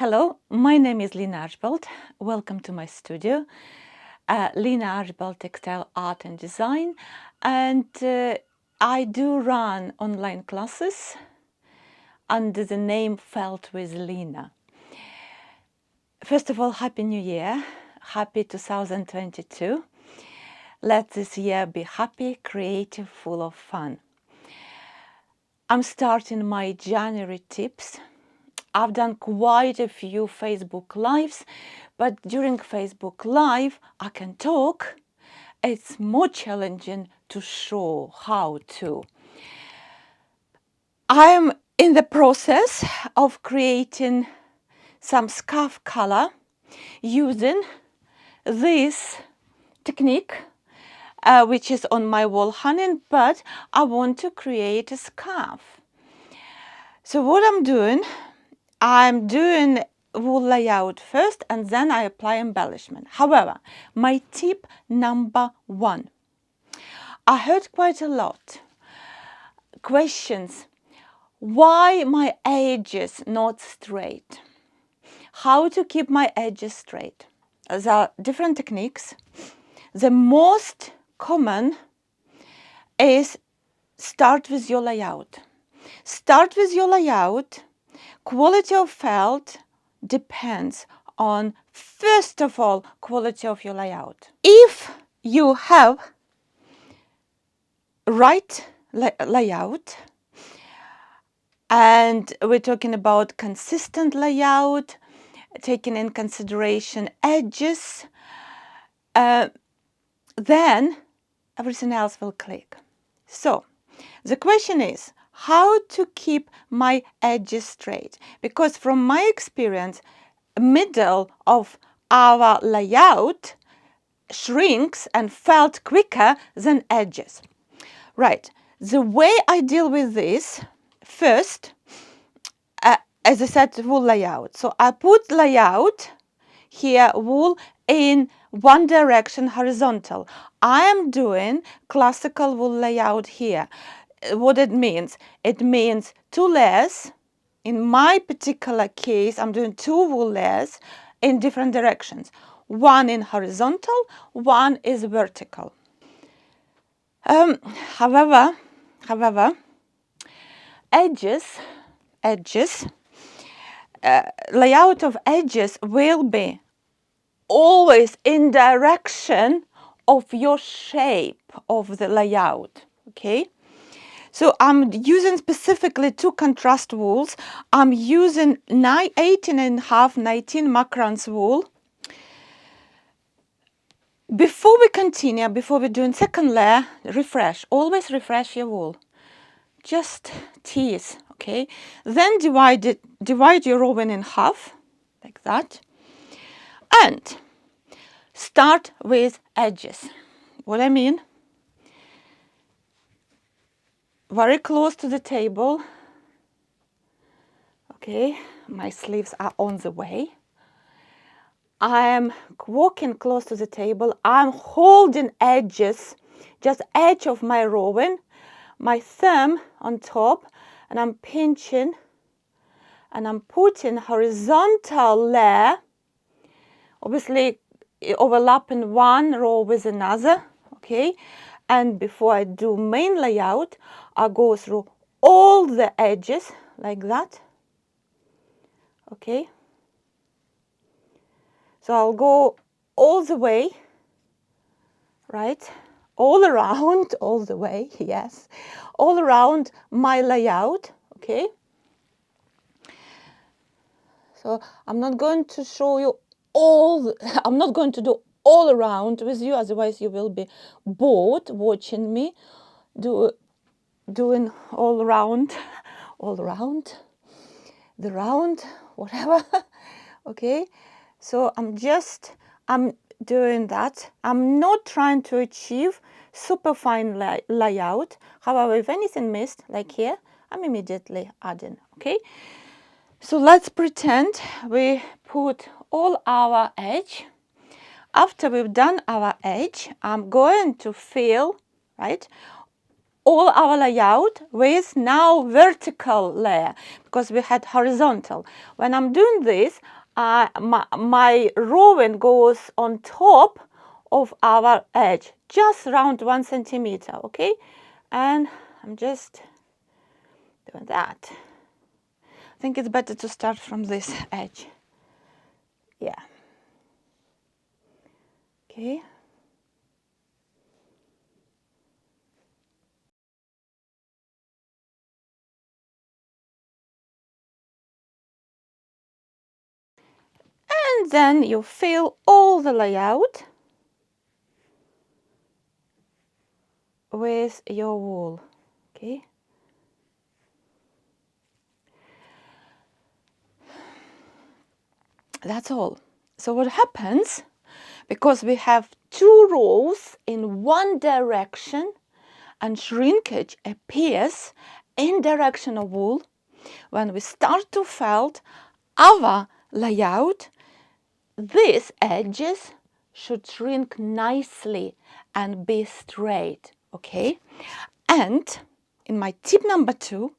Hello, my name is Lina Archibald. Welcome to my studio, Lina Archibald Textile Art and Design, and I do run online classes under the name Felt with Lina. First of all, Happy New Year, happy 2022. Let this year be happy, creative, full of fun. I'm starting my January tips. I've done quite a few Facebook Lives, but during Facebook Live, I can talk. It's more challenging to show how to. I am in the process of creating some scarf color using this technique, which is on my wall hanging, but I want to create a scarf. So what I'm doing wool layout first and then I apply embellishment. However, my tip number one, I heard quite a lot questions. Why my edges not straight? How to keep my edges straight? There are different techniques. The most common is start with your layout. Start with your layout. Quality of felt depends on, first of all, quality of your layout. If you have right layout, and we're talking about consistent layout, taking in consideration edges, then everything else will click. So the question is, how to keep my edges straight? Because from my experience, middle of our layout shrinks and felt quicker than edges. Right, the way I deal with this, first, as I said, wool layout. So I put layout here, wool in one direction horizontal. I am doing classical wool layout here. What it means two layers. In my particular case, I'm doing two wool layers in different directions. One in horizontal, one is vertical. However, layout of edges will be always in direction of your shape of the layout, okay? So I'm using specifically two contrast wools. I'm using 18.5, 19 microns wool. Before we continue, before we're doing second layer, refresh. Always refresh your wool. Just tease, okay? Then divide your woven in half, like that. And start with edges. What I mean? Very close to the table. Okay, my sleeves are on the way. I am walking close to the table. I'm holding edges, just edge of my woven, my thumb on top, and I'm pinching and I'm putting horizontal layer, obviously overlapping one row with another, okay? And before I do main layout, I go through all the edges like that, okay? So I'll go all the way, right? All around, all the way, yes. All around my layout, okay? So I'm not going to show you I'm not going to do all around with you, otherwise you will be bored watching me doing all around, the round, whatever, okay? So I'm doing that. I'm not trying to achieve super fine layout. However, if anything missed, like here, I'm immediately adding, okay? So let's pretend we put all our edge. After we've done our edge, I'm going to fill, right, all our layout with now vertical layer because we had horizontal. When I'm doing this, my rowing goes on top of our edge, just around 1 centimeter, okay? And I'm just doing that. I think it's better to start from this edge. Yeah. Okay. And then you fill all the layout with your wool. Okay. That's all. So what happens, because we have two rows in one direction and shrinkage appears in direction of wool, when we start to felt our layout, these edges should shrink nicely and be straight, okay? And in my tip number 2,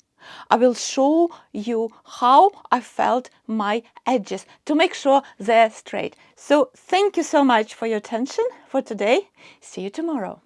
I will show you how I felt my edges to make sure they're straight. So thank you so much for your attention for today. See you tomorrow.